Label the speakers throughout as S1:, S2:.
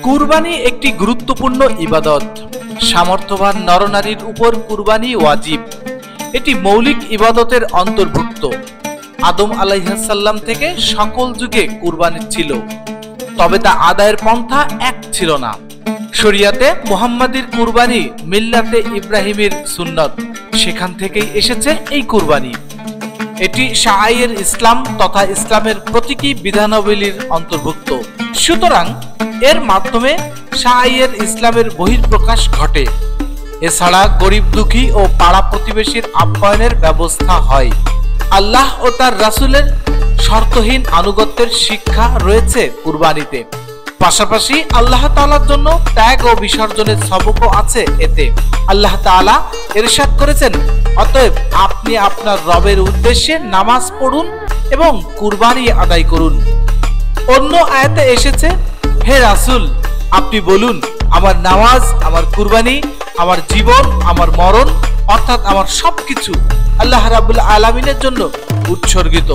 S1: কুরবানি একটি গুরুত্বপূর্ণ ইবাদত। সামর্থ্যবান নরনারীর উপর কুরবানি ওয়াজিব। এটি মৌলিক ইবাদতের অন্তর্ভুক্ত। আদম আলাইহিস সালাম থেকে সকল যুগে কুরবানি ছিল, তবে তা আদায়ের পন্থা এক ছিল না। শরিয়াতে মুহাম্মাদীর কুরবানি মিল্লাতে ইব্রাহিমের সুন্নত, সেখান থেকেই এসেছে এই কুরবানি। এটি শাআইর ইসলাম তথা ইসলামের প্রতীকী বিধানাবলীর অন্তর্ভুক্ত। সুতরাং এর মাধ্যমে শাআইর ইসলামের বহিঃপ্রকাশ ঘটে। এছাড়া গরিব দুঃখী ও পাড়া প্রতিবেশীর আপ্যায়নের ব্যবস্থা হয়। আল্লাহ ও তার রাসূলের শর্তহীন আনুগত্যের শিক্ষা রয়েছে কুরবানিতে। পাশাপাশি আল্লাহ তাআলার জন্য ত্যাগ ও বিসর্জনের সবকও আছে এতে। আল্লাহ তাআলা ইরশাদ করেছেন, অতএব আপনি আপনার রবের উদ্দেশ্যে নামাজ পড়ুন এবং কুরবানি আদায় করুন। অন্য আয়াতে এসেছে, হে রাসূল, আপনি বলুন, আমার নামাজ, আমার কুরবানি, আমার জীবন, আমার মরণ, অর্থাৎ আমার সবকিছু আল্লাহ রাব্বুল আলামিনের জন্য উৎসর্গিত।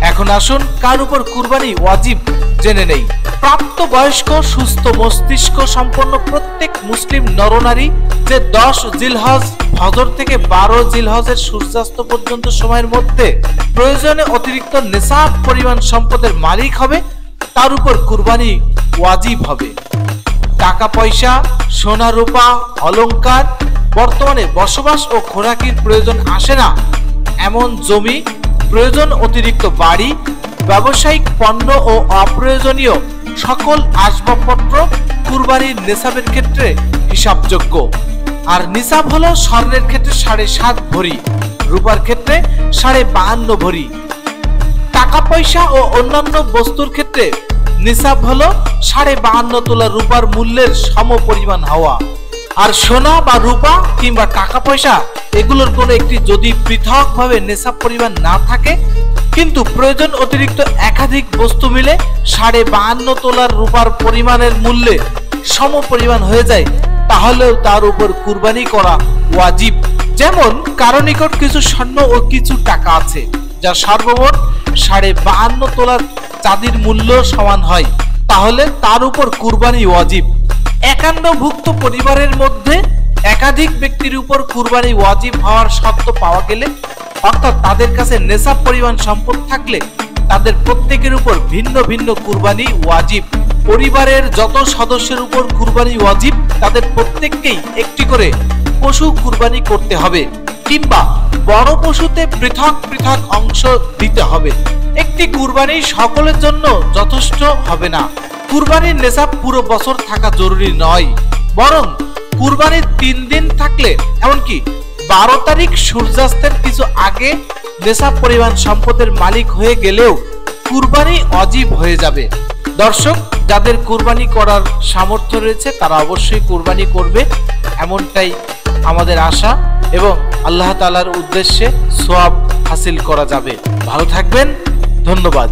S1: এখন আসুন কার উপর কুরবানি ওয়াজিব জেনে নেই। প্রাপ্তবয়স্ক সুস্থ মস্তিষ্ক সম্পন্ন প্রত্যেক মুসলিম নরনারী যে 10 জিলহজ ফজর থেকে 12 জিলহজের সূর্যাস্ত পর্যন্ত সময়ের মধ্যে প্রয়োজনে অতিরিক্ত নেশাব পরিমাণ সম্পদের মালিক হবে, তার উপর কুরবানি ওয়াজিব হবে। টাকা পয়সা, সোনা রূপা, অলংকার, বর্তমানে বসবাস ও খোরাকির প্রয়োজন আসে না এমন জমি, প্রয়োজন অতিরিক্ত বাড়ি, ব্যবসায়িক পণ্য ও অপ্রয়োজনীয় সকল আসবাবপত্র কুরবানির নিসাবের ক্ষেত্রে হিসাবযোগ্য। আর নিসাব হলো স্বর্ণের ক্ষেত্রে 7.5 ভরি, রূপার ক্ষেত্রে 52.5 ভরি। টাকা পয়সা ও অন্যান্য বস্তুর ক্ষেত্রে নিসাব হলো 52.5 তোলা রূপার মূল্যের সম পরিমাণ হওয়া। আর সোনা বা রূপা কিংবা টাকা পয়সা এগুলোর কোনো একটি যদি পৃথকভাবে নিসাব পরিমাণ না থাকে, কিন্তু প্রয়োজন অতিরিক্ত একাধিক বস্তু মিলে 52.5 তোলার রূপার পরিমাণের মূল্যে সম পরিমাণ হয়ে যায়, তাহলেও তার উপর কুরবানি করা ওয়াজিব। যেমন কারো নিকট কিছু স্বর্ণ ও কিছু টাকা আছে, যা সর্বমোট 52.5 তোলার চাঁদির মূল্য সমান হয়, তাহলে তার উপর কুরবানি ওয়াজিব। একান্নভুক্ত পরিবারের মধ্যে একাধিক ব্যক্তির উপর কুরবানি ওয়াজিব হওয়ার শর্ত পাওয়া গেলে, অর্থাৎ তাদের কাছে নেশাব পরিমাণ সম্পদ থাকলে, তাদের প্রত্যেকের উপর ভিন্ন ভিন্ন কুরবানি ওয়াজিব। পরিবারের যত সদস্যের উপর কুরবানি ওয়াজিব, তাদের প্রত্যেককেই একটি করে পশু কুরবানি করতে হবে, কিংবা বড় পশুতে পৃথক পৃথক অংশ দিতে হবে। একটি কুরবানি সকলের জন্য যথেষ্ট হবে না। কুরবানির নেশাব পুরো বছর থাকা জরুরি নয়, বরং কুরবানির 3 দিন থাকলে, এমনকি 12 তারিখ সূর্যাস্তের কিছু আগে নেশাব পরিমাণ সম্পদের মালিক হয়ে গেলেও কুরবানি ওয়াজিব হয়ে যাবে। দর্শক, যাদের কুরবানি করার সামর্থ্য রয়েছে তারা অবশ্যই কুরবানি করবে, এমনটাই আমাদের আশা, এবং আল্লাহ তাআলার উদ্দেশ্যে সওয়াব হাসিল করা যাবে। ভালো থাকবেন, ধন্যবাদ।